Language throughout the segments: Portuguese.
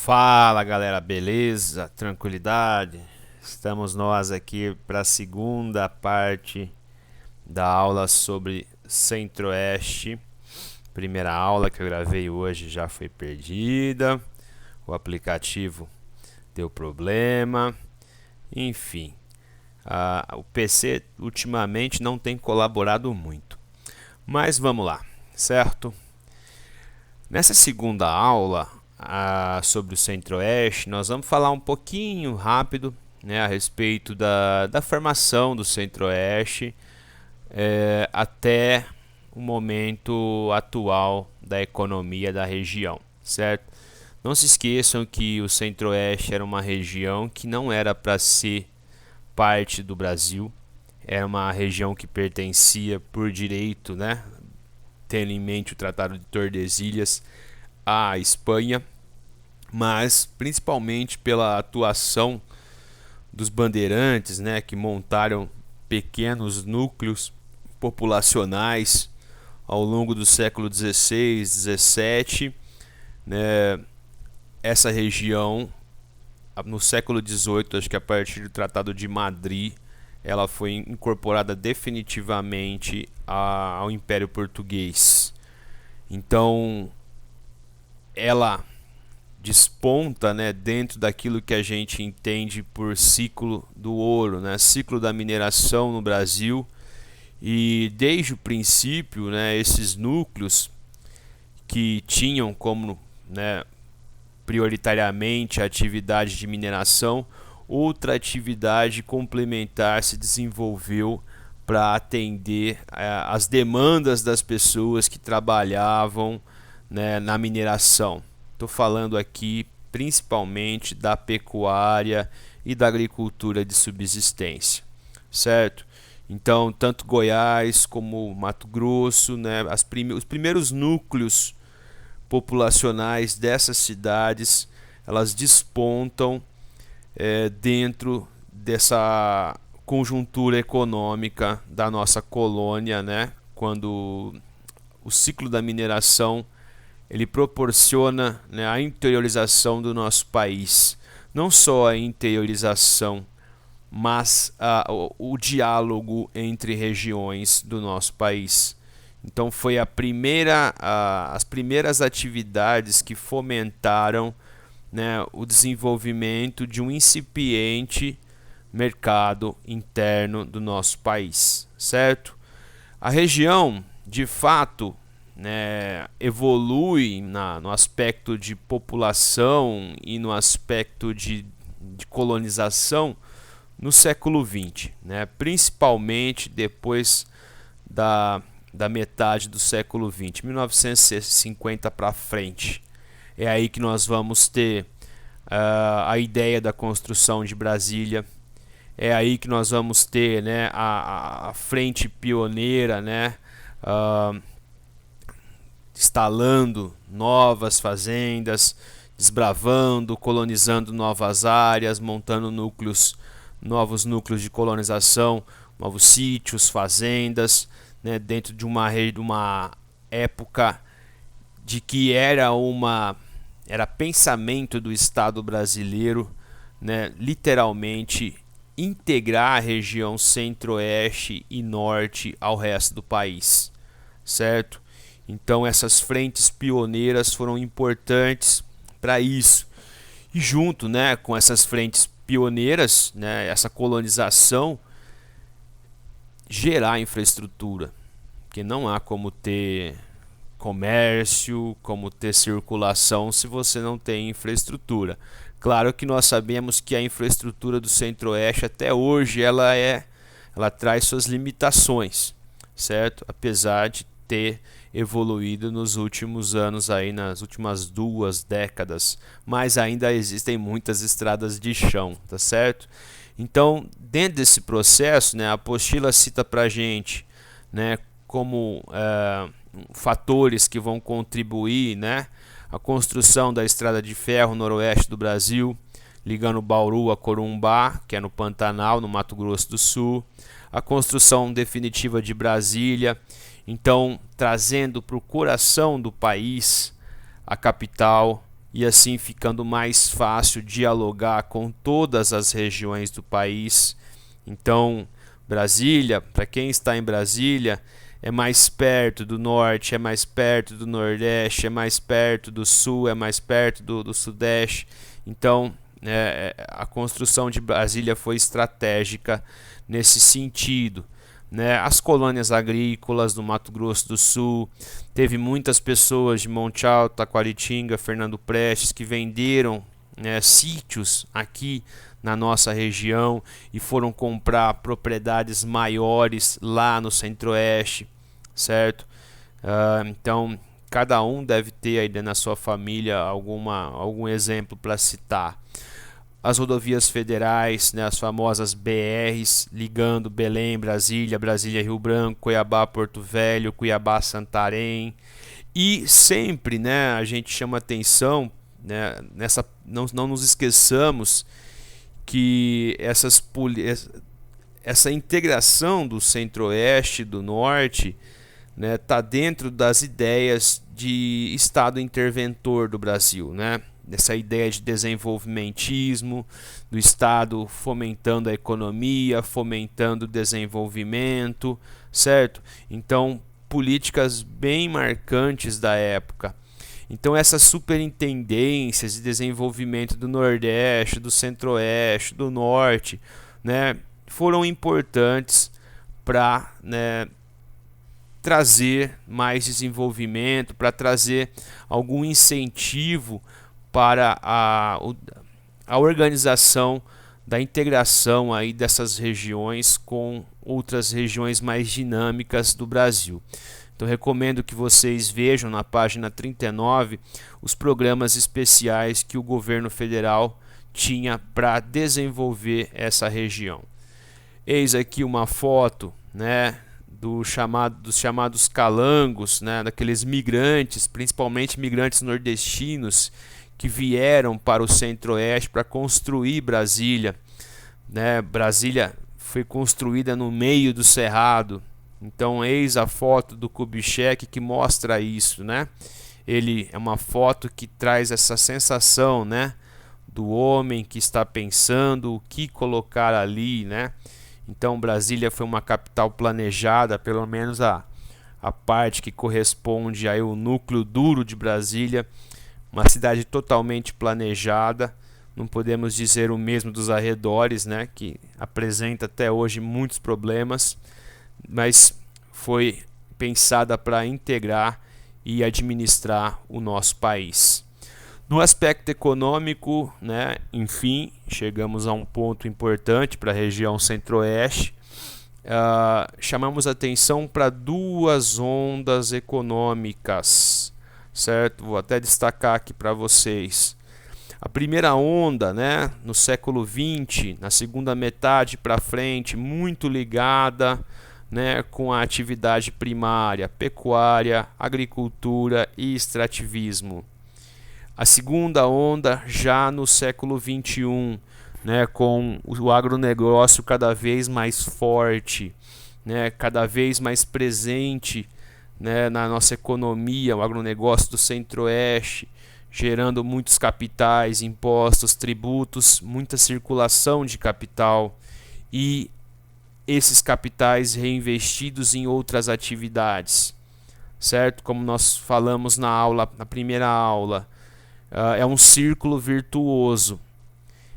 Fala galera, beleza? Tranquilidade? Estamos nós aqui para a segunda parte da aula sobre Centro-Oeste. Primeira aula que eu gravei hoje já foi perdida, o aplicativo deu problema, enfim. O PC ultimamente não tem colaborado muito, mas vamos lá, certo? Nessa segunda aula sobre o Centro-Oeste, nós vamos falar um pouquinho rápido, né, a respeito da formação do Centro-Oeste até o momento atual da economia da região, certo? Não se esqueçam que o Centro-Oeste era uma região que não era para ser parte do Brasil, era uma região que pertencia por direito, né, tendo em mente o Tratado de Tordesilhas, à Espanha, mas principalmente pela atuação dos bandeirantes, né, que montaram pequenos núcleos populacionais ao longo do século XVI, XVII, né, essa região no século XVIII, acho que a partir do Tratado de Madrid, ela foi incorporada definitivamente ao Império Português. Então, ela desponta, né, dentro daquilo que a gente entende por ciclo do ouro, né, ciclo da mineração no Brasil. E desde o princípio, né, esses núcleos que tinham como, né, prioritariamente a atividade de mineração, outra atividade complementar se desenvolveu para atender as demandas das pessoas que trabalhavam, né, na mineração. Estou falando aqui principalmente da pecuária e da agricultura de subsistência, certo? Então, tanto Goiás como Mato Grosso, né, os primeiros núcleos populacionais dessas cidades, elas despontam dentro dessa conjuntura econômica da nossa colônia, né? Quando o ciclo da mineração ele proporciona, né, a interiorização do nosso país, não só a interiorização, mas o diálogo entre regiões do nosso país. Então foi as primeiras atividades que fomentaram, né, o desenvolvimento de um incipiente mercado interno do nosso país, certo? A região, de fato, né, evolui no aspecto de população e no aspecto de colonização no século XX, né, principalmente depois da metade do século XX, 1950 para frente. É aí que nós vamos ter a ideia da construção de Brasília. É aí que nós vamos ter, né, a frente pioneira, né, instalando novas fazendas, desbravando, colonizando novas áreas, montando novos núcleos de colonização, novos sítios, fazendas, né, dentro de uma época de que era pensamento do Estado brasileiro, né, literalmente integrar a região centro-oeste e norte ao resto do país, certo? Então essas frentes pioneiras foram importantes para isso. E junto, né, com essas frentes pioneiras, né, essa colonização, gerar infraestrutura, porque não há como ter comércio, como ter circulação se você não tem infraestrutura. Claro que nós sabemos que a infraestrutura do Centro-Oeste até hoje ela traz suas limitações, certo? Apesar de ter evoluído nos últimos anos aí, nas últimas 2 décadas, mas ainda existem muitas estradas de chão, tá certo? Então, dentro desse processo, né, a apostila cita para a gente, né, como fatores que vão contribuir, né, a construção da estrada de ferro noroeste do Brasil, ligando Bauru a Corumbá, que é no Pantanal, no Mato Grosso do Sul, a construção definitiva de Brasília, então trazendo para o coração do país a capital, e assim ficando mais fácil dialogar com todas as regiões do país. Então, Brasília, para quem está em Brasília, é mais perto do norte, é mais perto do nordeste, é mais perto do sul, é mais perto do sudeste. Então, a construção de Brasília foi estratégica nesse sentido. Né? As colônias agrícolas do Mato Grosso do Sul, teve muitas pessoas de Monte Alto, Taquaritinga, Fernando Prestes que venderam, né, sítios aqui na nossa região e foram comprar propriedades maiores lá no Centro-Oeste, certo? Então, cada um deve ter aí na sua família algum exemplo para citar. As rodovias federais, né, as famosas BRs, ligando Belém, Brasília, Brasília-Rio Branco, Cuiabá-Porto Velho, Cuiabá-Santarém. E sempre, né, a gente chama atenção, né, não nos esqueçamos que essa integração do Centro-Oeste e do Norte está, né, dentro das ideias de Estado interventor do Brasil, né? Essa ideia de desenvolvimentismo, do Estado fomentando a economia, fomentando o desenvolvimento, certo? Então, políticas bem marcantes da época. Então, essas superintendências de desenvolvimento do Nordeste, do Centro-Oeste, do Norte, né, foram importantes para, né, trazer mais desenvolvimento, para trazer algum incentivo para a organização da integração aí dessas regiões com outras regiões mais dinâmicas do Brasil. Então recomendo que vocês vejam na página 39 os programas especiais que o governo federal tinha para desenvolver essa região. Eis aqui uma foto, né, dos chamados calangos, né, daqueles migrantes, principalmente migrantes nordestinos, que vieram para o Centro-Oeste para construir Brasília. Né? Brasília foi construída no meio do cerrado. Então eis a foto do Kubitschek que mostra isso, né? Ele é uma foto que traz essa sensação, né, do homem que está pensando o que colocar ali, né? Então Brasília foi uma capital planejada, pelo menos a parte que corresponde aí ao núcleo duro de Brasília, uma cidade totalmente planejada. Não podemos dizer o mesmo dos arredores, né, que apresenta até hoje muitos problemas, mas foi pensada para integrar e administrar o nosso país. No aspecto econômico, né, enfim, chegamos a um ponto importante para a região Centro-Oeste. Chamamos atenção para duas ondas econômicas, certo? Vou até destacar aqui para vocês. A primeira onda, né, no século XX, na segunda metade para frente, muito ligada, né, com a atividade primária, pecuária, agricultura e extrativismo. A segunda onda já no século XXI, né, com o agronegócio cada vez mais forte, né, cada vez mais presente, né, na nossa economia, o agronegócio do Centro-Oeste, gerando muitos capitais, impostos, tributos, muita circulação de capital e esses capitais reinvestidos em outras atividades, certo? Como nós falamos na primeira aula, é um círculo virtuoso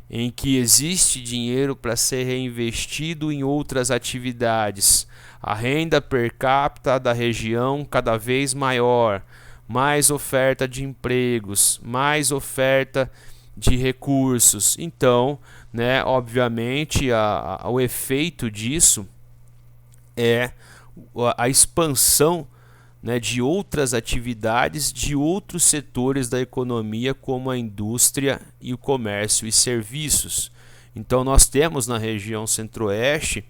em que existe dinheiro para ser reinvestido em outras atividades. A renda per capita da região cada vez maior, mais oferta de empregos, mais oferta de recursos. Então, né, obviamente, o efeito disso é a expansão, né, de outras atividades, de outros setores da economia, como a indústria e o comércio e serviços. Então, nós temos na região Centro-Oeste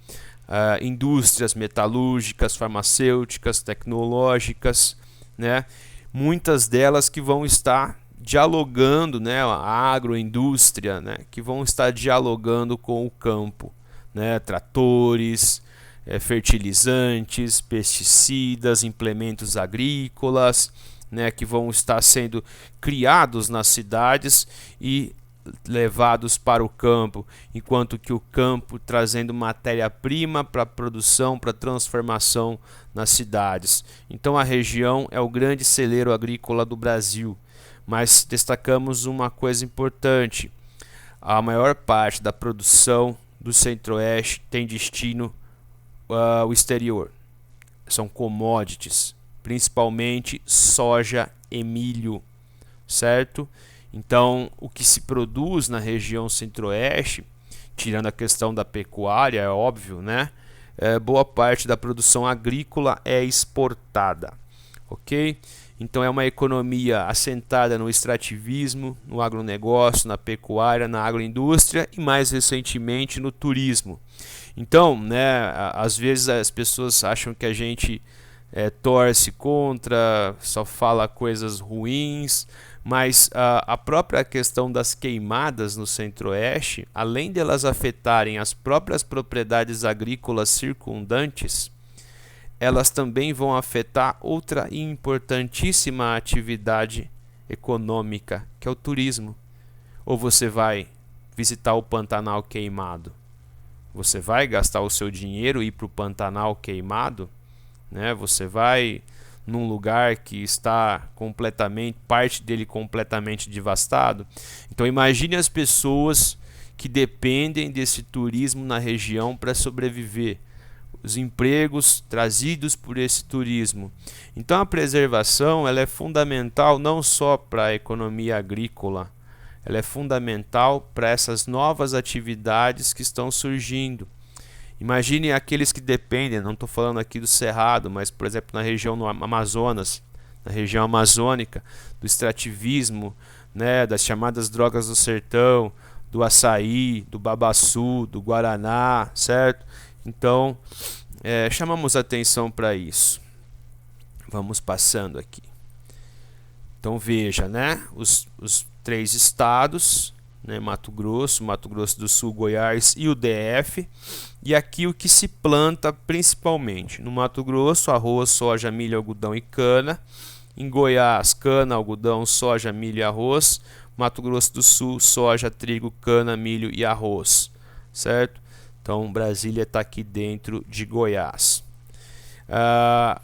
indústrias metalúrgicas, farmacêuticas, tecnológicas, né, muitas delas que vão estar dialogando, né, a agroindústria, né, que vão estar dialogando com o campo, né, tratores, fertilizantes, pesticidas, implementos agrícolas, né, que vão estar sendo criados nas cidades e levados para o campo, enquanto que o campo trazendo matéria-prima para a produção, para a transformação nas cidades. Então a região é o grande celeiro agrícola do Brasil, mas destacamos uma coisa importante: a maior parte da produção do Centro-Oeste tem destino ao exterior. São commodities, principalmente soja e milho, certo? Então, o que se produz na região Centro-Oeste, tirando a questão da pecuária, é óbvio, né? Boa parte da produção agrícola é exportada, ok? Então, é uma economia assentada no extrativismo, no agronegócio, na pecuária, na agroindústria e, mais recentemente, no turismo. Então, né, às vezes as pessoas acham que a gente torce contra, só fala coisas ruins, mas a própria questão das queimadas no Centro-Oeste, além de elas afetarem as próprias propriedades agrícolas circundantes, elas também vão afetar outra importantíssima atividade econômica, que é o turismo. Ou você vai visitar o Pantanal queimado? Você vai gastar o seu dinheiro e ir para o Pantanal queimado? Né? Você vai num lugar que está completamente, parte dele completamente devastado. Então imagine as pessoas que dependem desse turismo na região para sobreviver, os empregos trazidos por esse turismo. Então a preservação ela é fundamental não só para a economia agrícola, ela é fundamental para essas novas atividades que estão surgindo. Imagine aqueles que dependem, não estou falando aqui do Cerrado, mas por exemplo na região no Amazonas, na região amazônica, do extrativismo, né, das chamadas drogas do sertão, do açaí, do babaçu, do guaraná, certo? Então, chamamos atenção para isso. Vamos passando aqui. Então veja, né, os 3 estados, né, Mato Grosso do Sul, Goiás e o DF. E aqui o que se planta principalmente: no Mato Grosso, arroz, soja, milho, algodão e cana. Em Goiás, cana, algodão, soja, milho e arroz. Mato Grosso do Sul, soja, trigo, cana, milho e arroz, certo? Então Brasília está aqui dentro de Goiás.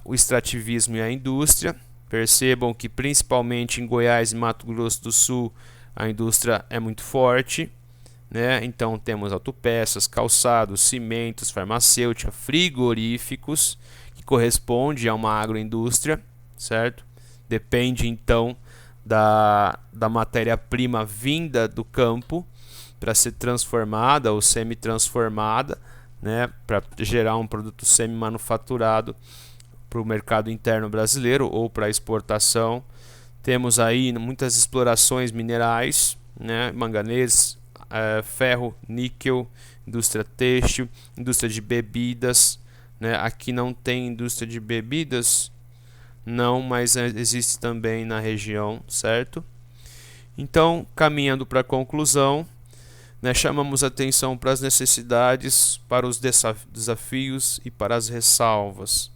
O extrativismo e a indústria. Percebam que principalmente em Goiás e Mato Grosso do Sul a indústria é muito forte, né? Então temos autopeças, calçados, cimentos, farmacêutica, frigoríficos, que corresponde a uma agroindústria, certo? Depende então da matéria-prima vinda do campo para ser transformada ou semi-transformada, né? Para gerar um produto semi-manufaturado para o mercado interno brasileiro ou para exportação. Temos aí muitas explorações minerais, né? Manganês, ferro, níquel, indústria têxtil, indústria de bebidas, né? Aqui não tem indústria de bebidas, não, mas existe também na região, certo? Então, caminhando para a conclusão, né, chamamos atenção para as necessidades, para os desafios e para as ressalvas.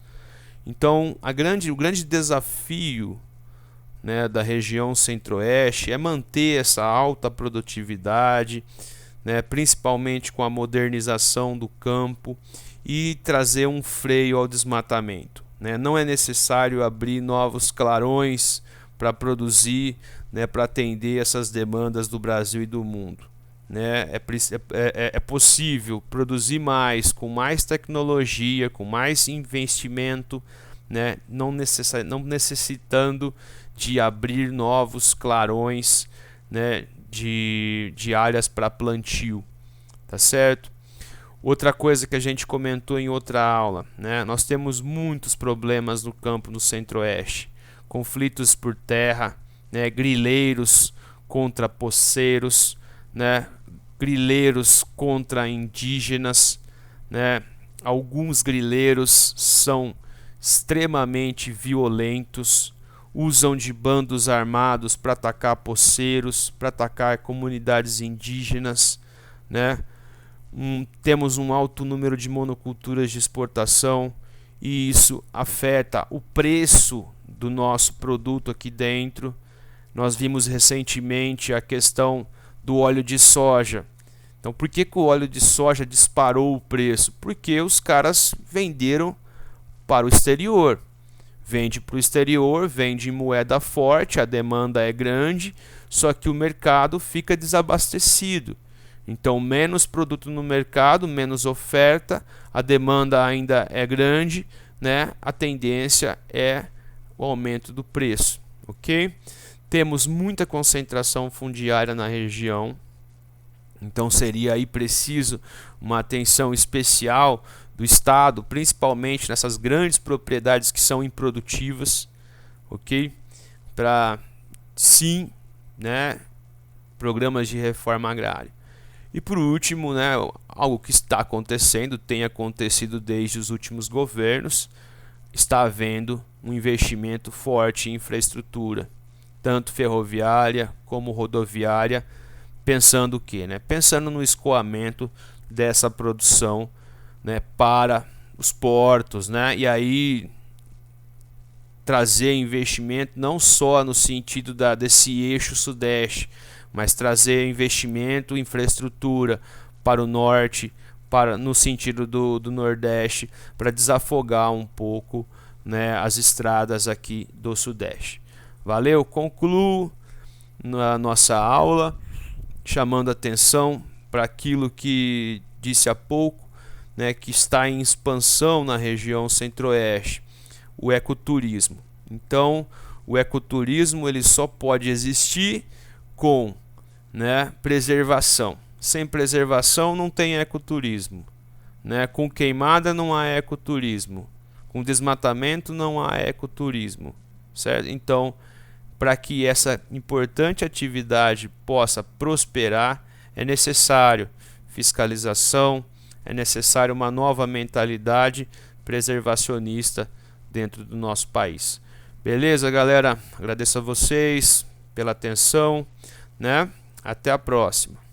Então, o grande desafio, né, da região Centro-Oeste é manter essa alta produtividade, né, principalmente com a modernização do campo, e trazer um freio ao desmatamento, né? Não é necessário abrir novos clarões para produzir, né, para atender essas demandas do Brasil e do mundo, né? É possível produzir mais, com mais tecnologia, com mais investimento, né? Não necessitando de abrir novos clarões, né, de áreas para plantio, tá certo? Outra coisa que a gente comentou em outra aula, né? Nós temos muitos problemas no campo no Centro-Oeste, conflitos por terra, né? Grileiros contra poceiros, né? Grileiros contra indígenas, né? Alguns grileiros são extremamente violentos, usam de bandos armados para atacar poceiros, para atacar comunidades indígenas, né? Temos um alto número de monoculturas de exportação e isso afeta o preço do nosso produto aqui dentro. Nós vimos recentemente a questão do óleo de soja. Então, por que o óleo de soja disparou o preço? Porque os caras venderam para o exterior. Vende para o exterior, vende em moeda forte, a demanda é grande, só que o mercado fica desabastecido. Então, menos produto no mercado, menos oferta, a demanda ainda é grande, né? A tendência é o aumento do preço, ok? Temos muita concentração fundiária na região, então seria aí preciso uma atenção especial do Estado, principalmente nessas grandes propriedades que são improdutivas, ok? Para sim, né, programas de reforma agrária. E por último, né, algo que está acontecendo, tem acontecido desde os últimos governos, está havendo um investimento forte em infraestrutura, tanto ferroviária como rodoviária, pensando o quê, né? Pensando no escoamento dessa produção, né, para os portos, né? E aí trazer investimento não só no sentido desse eixo sudeste, mas trazer investimento, infraestrutura para o norte, no sentido do nordeste, para desafogar um pouco, né, as estradas aqui do sudeste. Valeu, concluo na nossa aula chamando atenção para aquilo que disse há pouco, né, que está em expansão na região centro-oeste, o ecoturismo. Então, o ecoturismo ele só pode existir com, né, preservação. Sem preservação não tem ecoturismo, né? Com queimada não há ecoturismo, com desmatamento não há ecoturismo, certo? Então, para que essa importante atividade possa prosperar, é necessário fiscalização, é necessário uma nova mentalidade preservacionista dentro do nosso país. Beleza, galera? Agradeço a vocês pela atenção, né? Até a próxima.